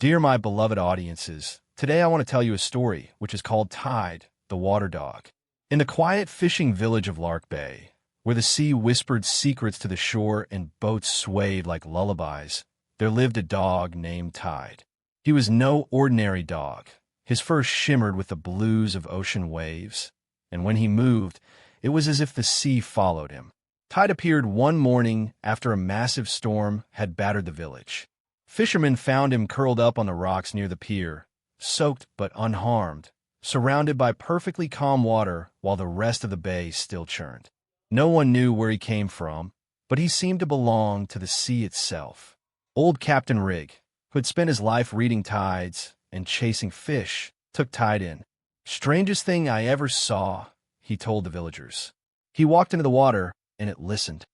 Dear my beloved audiences, today I want to tell you a story which is called Tide, the Water Dog. In the quiet fishing village of Lark Bay, where the sea whispered secrets to the shore and boats swayed like lullabies, there lived a dog named Tide. He was no ordinary dog. His fur shimmered with the blues of ocean waves, and when he moved, it was as if the sea followed him. Tide appeared one morning after a massive storm had battered the village. Fishermen found him curled up on the rocks near the pier, soaked but unharmed, surrounded by perfectly calm water while the rest of the bay still churned. No one knew where he came from, but he seemed to belong to the sea itself. Old Captain Rig, who had spent his life reading tides and chasing fish, took Tide in. "Strangest thing I ever saw," he told the villagers. He walked into the water, and it listened.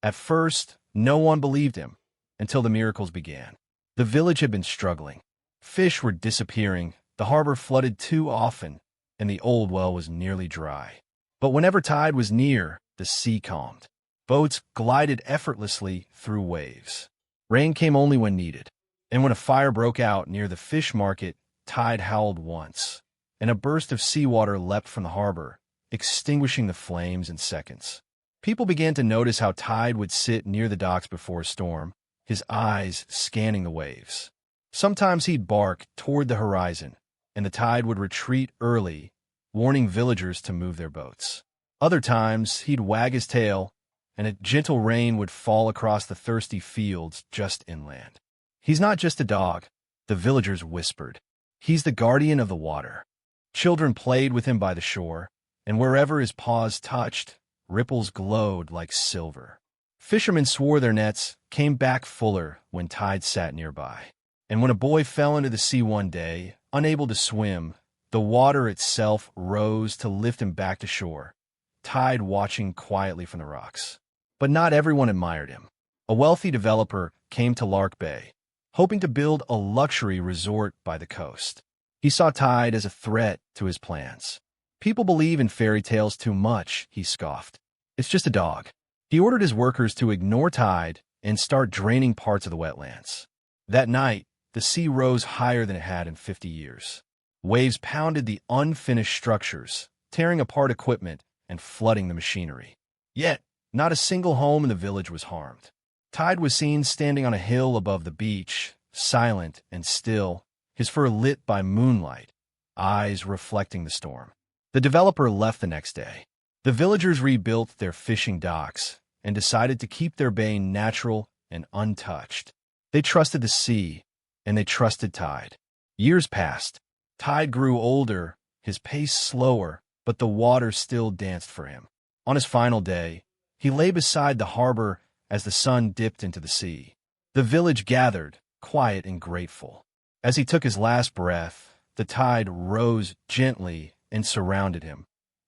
At first, no one believed him, until the miracles began. The village had been struggling. Fish were disappearing, the harbor flooded too often, and the old well was nearly dry. But whenever Tide was near, the sea calmed. Boats glided effortlessly through waves. Rain came only when needed, and when a fire broke out near the fish market, Tide howled once, and a burst of seawater leapt from the harbor, extinguishing the flames in seconds. People began to notice how Tide would sit near the docks before a storm, his eyes scanning the waves. Sometimes he'd bark toward the horizon, and the tide would retreat early, warning villagers to move their boats. Other times, he'd wag his tail, and a gentle rain would fall across the thirsty fields just inland. "He's not just a dog," the villagers whispered. "He's the guardian of the water." Children played with him by the shore, and wherever his paws touched, ripples glowed like silver. Fishermen swore their nets came back fuller when Tide sat nearby. And when a boy fell into the sea one day, unable to swim, the water itself rose to lift him back to shore, Tide watching quietly from the rocks. But not everyone admired him. A wealthy developer came to Lark Bay, hoping to build a luxury resort by the coast. He saw Tide as a threat to his plans. "People believe in fairy tales too much," he scoffed. "It's just a dog." He ordered his workers to ignore Tide and start draining parts of the wetlands. That night, the sea rose higher than it had in 50 years. Waves pounded the unfinished structures, tearing apart equipment and flooding the machinery. Yet, not a single home in the village was harmed. Tide was seen standing on a hill above the beach, silent and still, his fur lit by moonlight, eyes reflecting the storm. The developer left the next day. The villagers rebuilt their fishing docks and decided to keep their bay natural and untouched. They trusted the sea, and they trusted Tide. Years passed. Tide grew older, his pace slower, but the water still danced for him. On his final day, he lay beside the harbor as the sun dipped into the sea. The village gathered, quiet and grateful. As he took his last breath, the tide rose gently and surrounded him,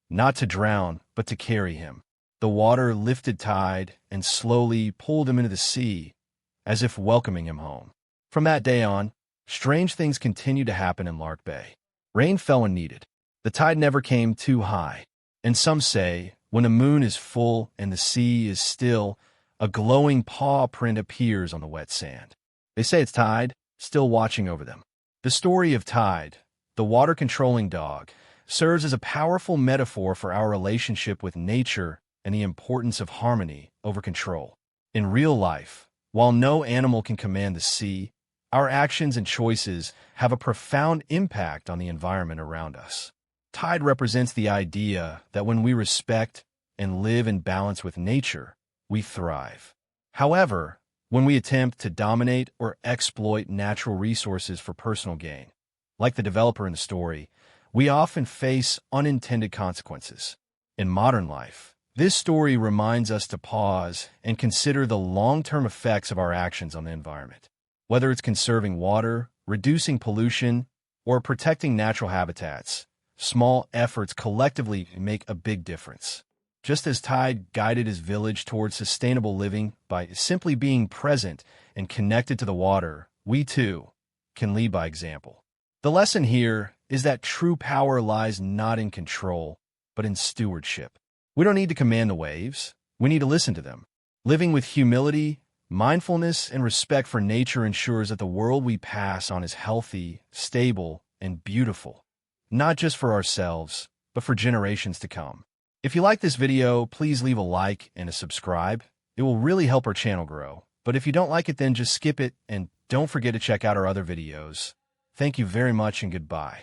not to drown, but to carry him. The water lifted Tide and slowly pulled him into the sea, as if welcoming him home. From that day on, strange things continued to happen in Lark Bay. Rain fell when needed. The tide never came too high. And some say, when the moon is full and the sea is still, a glowing paw print appears on the wet sand. They say it's Tide, still watching over them. The story of Tide, the water-controlling dog, serves as a powerful metaphor for our relationship with nature and the importance of harmony over control. In real life, while no animal can command the sea, our actions and choices have a profound impact on the environment around us. Tide represents the idea that when we respect and live in balance with nature, we thrive. However, when we attempt to dominate or exploit natural resources for personal gain, like the developer in the story, we often face unintended consequences. In modern life, this story reminds us to pause and consider the long-term effects of our actions on the environment. Whether it's conserving water, reducing pollution, or protecting natural habitats, small efforts collectively make a big difference. Just as Tide guided his village towards sustainable living by simply being present and connected to the water, we too can lead by example. The lesson here is that true power lies not in control, but in stewardship. We don't need to command the waves. We need to listen to them. Living with humility, Mindfulness and respect for nature ensures that the world we pass on is healthy, stable, and beautiful, not just for ourselves, but for generations to come. If you like this video, please leave a like and a subscribe. It will really help our channel grow. But if you don't like it, then just skip it and don't forget to check out our other videos. Thank you very much and goodbye.